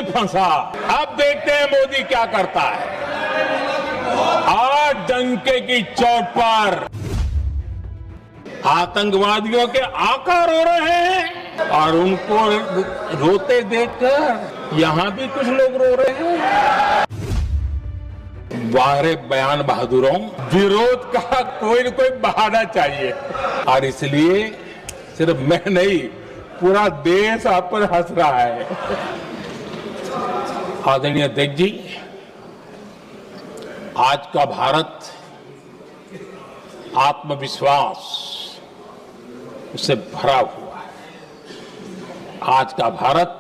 फंसा। अब देखते हैं मोदी क्या करता है। आज डंके की चोट पर आतंकवादियों के आका रो रहे हैं और उनको रोते देखकर यहां भी कुछ लोग रो रहे हैं। वारे बयान बहादुरों, विरोध का कोई न कोई बहाना चाहिए और इसलिए सिर्फ मैं नहीं, पूरा देश आप पर हंस रहा है। आदरणीय अध्यक्ष जी, आज का भारत आत्मविश्वास उससे भरा हुआ है। आज का भारत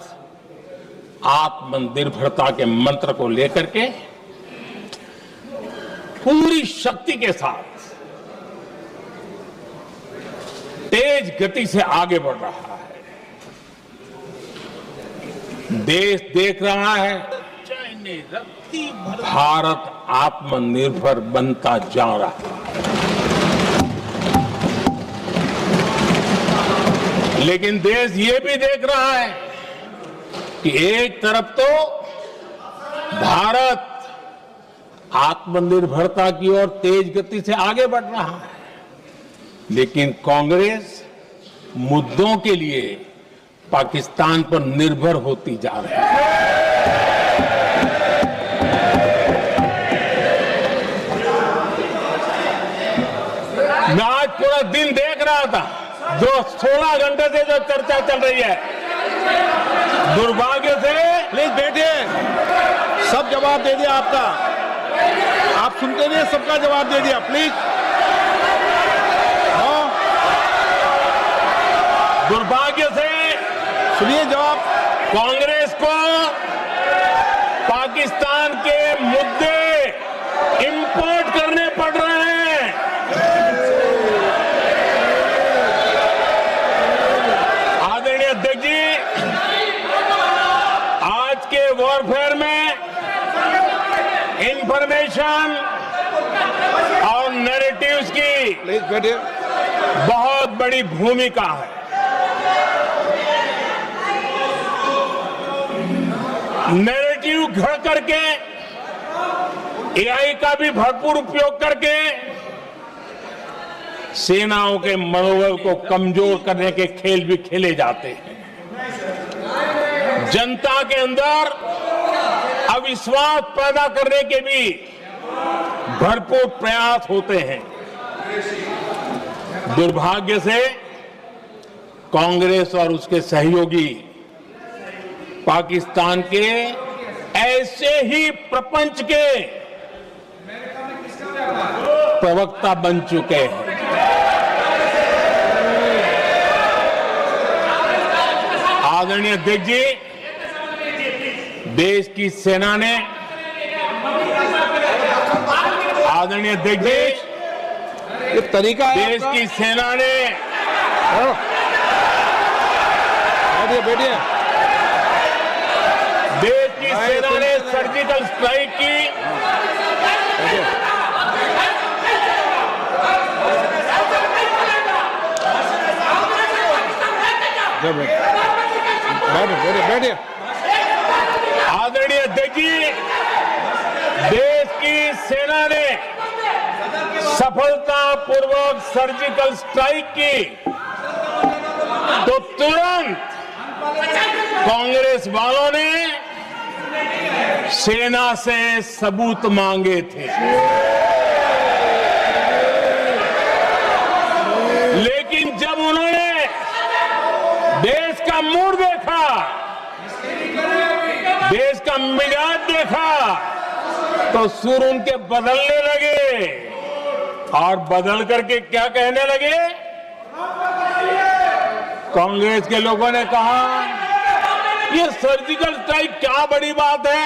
आत्मनिर्भरता के मंत्र को लेकर के पूरी शक्ति के साथ तेज गति से आगे बढ़ रहा है। देश देख रहा है भारत आत्मनिर्भर बनता जा रहा है। लेकिन देश ये भी देख रहा है कि एक तरफ तो भारत आत्मनिर्भरता की ओर तेज गति से आगे बढ़ रहा है, लेकिन कांग्रेस मुद्दों के लिए पाकिस्तान पर निर्भर होती जा रही है। मैं आज पूरा दिन देख रहा था, जो 16 घंटे से जो चर्चा चल रही है, दुर्भाग्य से। प्लीज बैठिए, सब जवाब दे दिया आपका, आप सुनते नहीं, सबका जवाब दे दिया। प्लीज दुर्भाग्य से सुनिए जवाब। कांग्रेस को पाकिस्तान के मुद्दे इंपोर्ट करने पड़ रहे हैं। आदरणीय अध्यक्ष जी, आज के वॉरफेयर में इंफॉर्मेशन और नैरेटिव्स की प्लीज बैठिए। बहुत बड़ी भूमिका है। नैरेटिव घड़ करके, एआई का भी भरपूर उपयोग करके सेनाओं के मनोबल को कमजोर करने के खेल भी खेले जाते हैं। जनता के अंदर अविश्वास पैदा करने के भी भरपूर प्रयास होते हैं। दुर्भाग्य से कांग्रेस और उसके सहयोगी पाकिस्तान के ऐसे ही प्रपंच के प्रवक्ता बन चुके हैं। आदरणीय अध्यक्ष जी, देश की सेना ने, आदरणीय अध्यक्ष जी, ये तरीका है देश की सेना ने, बैठिए बैठिए, देश की सेना ने सर्जिकल स्ट्राइक की। बैठिए। आदरणीय अध्यक्ष जी, देश की सेना ने सफलतापूर्वक सर्जिकल स्ट्राइक की तो तुरंत कांग्रेस वालों ने सेना से सबूत मांगे थे, लेकिन जब उन्होंने देश का मूड देखा, देश का मिजाज देखा, तो सुर उनके बदलने लगे और बदल करके क्या कहने लगे? कांग्रेस के लोगों ने कहा, ये सर्जिकल स्ट्राइक क्या बड़ी बात है,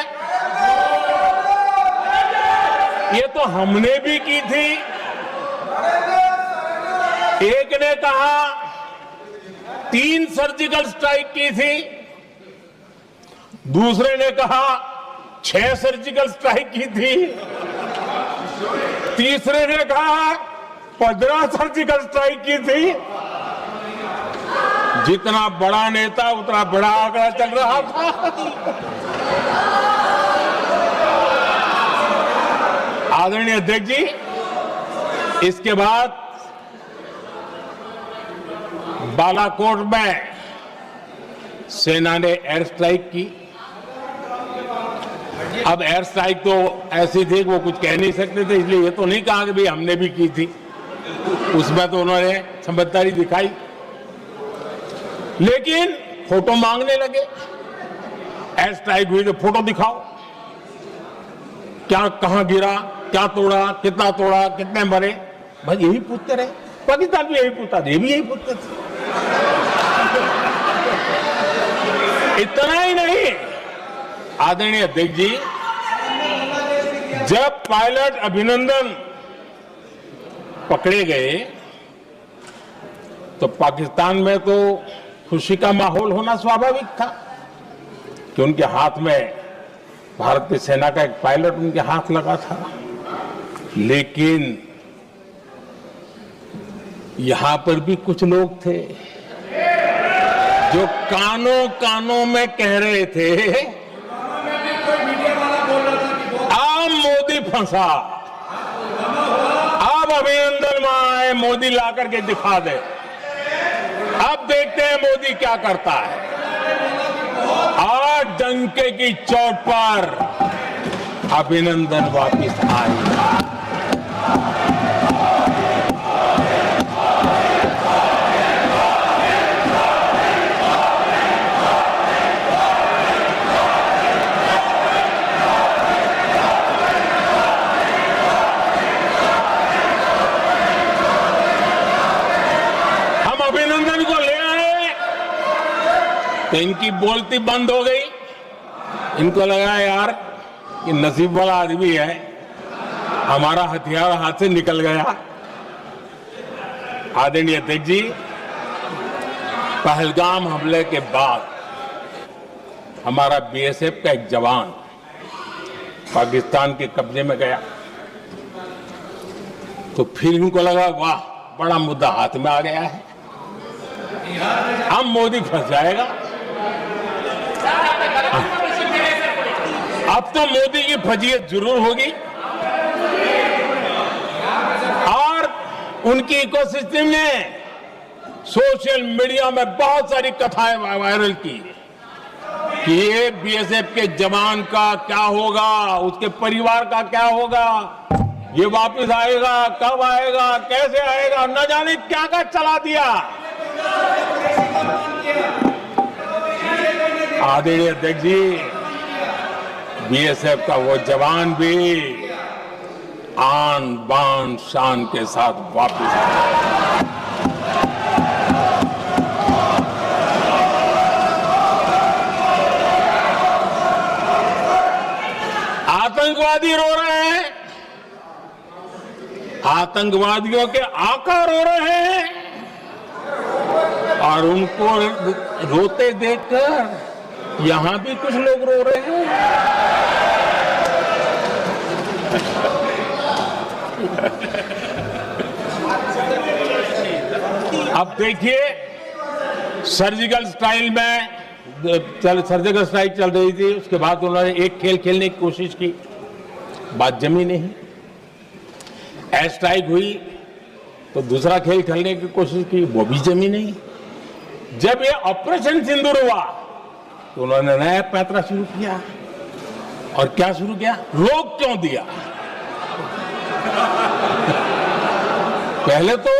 ये तो हमने भी की थी। एक ने कहा 3 सर्जिकल स्ट्राइक की थी, दूसरे ने कहा 6 सर्जिकल स्ट्राइक की थी, तीसरे ने कहा 15 सर्जिकल स्ट्राइक की थी। जितना बड़ा नेता उतना बड़ा आंकड़ा चल रहा था। आदरणीय अध्यक्ष जी, इसके बाद बालाकोट में सेना ने एयर स्ट्राइक की। अब एयर स्ट्राइक तो ऐसी थी कि वो कुछ कह नहीं सकते थे, इसलिए ये तो नहीं कहा कि भाई हमने भी की थी। उसमें तो उन्होंने समझदारी दिखाई, लेकिन फोटो मांगने लगे। एयर स्ट्राइक हुई तो फोटो दिखाओ, क्या कहां गिरा, क्या तोड़ा, कितना तोड़ा, कितने मरे, बस यही पूछते रहे। पाकिस्तान भी यही पूछता था, ये भी यही पूछते थे। इतना ही नहीं, आदरणीय अध्यक्ष जी, जब पायलट अभिनंदन पकड़े गए तो पाकिस्तान में तो खुशी का माहौल होना स्वाभाविक था कि उनके हाथ में भारतीय सेना का एक पायलट उनके हाथ लगा था। लेकिन यहां पर भी कुछ लोग थे जो कानों कानों में कह रहे थे, अब मोदी फंसा, अब अभिनंदन आए, मोदी ला करके दिखा दे, अब देखते हैं मोदी क्या करता है। आज डंके की चोट पर अभिनंदन वापिस आए। अभिनंदन को ले आए तो इनकी बोलती बंद हो गई। इनको लगा यार कि नसीब वाला आदमी है, हमारा हथियार हाथ से निकल गया। आदरणीय अध्यक्ष जी, पहलगाम हमले के बाद हमारा बीएसएफ का एक जवान पाकिस्तान के कब्जे में गया तो फिर इनको लगा वाह, बड़ा मुद्दा हाथ में आ गया है, अब मोदी फंस जाएगा। अब तो मोदी की फजीयत जरूर होगी। और उनकी इकोसिस्टम ने सोशल मीडिया में बहुत सारी कथाएं वायरल की कि ये बीएसएफ के जवान का क्या होगा, उसके परिवार का क्या होगा, ये वापस आएगा, कब आएगा, कैसे आएगा, न जाने क्या क्या चला दिया। आदरणीय अध्यक्ष जी, बीएसएफ का वो जवान भी आन बान शान के साथ वापस आया। आतंकवादी रो रहे हैं, आतंकवादियों के आका रो रहे हैं, और उनको रोते देखकर यहां भी कुछ लोग रो रहे हैं। अब देखिए, सर्जिकल स्ट्राइक चल रही थी, उसके बाद उन्होंने एक खेल खेलने की कोशिश की, बात जमी नहीं। एयर स्ट्राइक हुई तो दूसरा खेल खेलने की कोशिश की, वो भी जमी नहीं। जब ये ऑपरेशन सिंदूर हुआ तो उन्होंने नया पैंतरा शुरू किया। और क्या शुरू किया? रोक क्यों दिया? पहले तो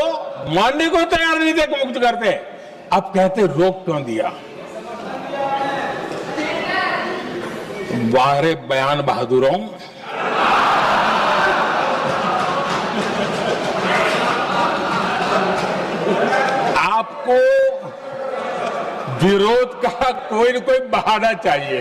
मानने को तैयार नहीं थे कि मुक्त करते, अब कहते रोक क्यों दिया। वारे बयान बहादुरों, आपको विरोध का कोई न कोई बहाना चाहिए।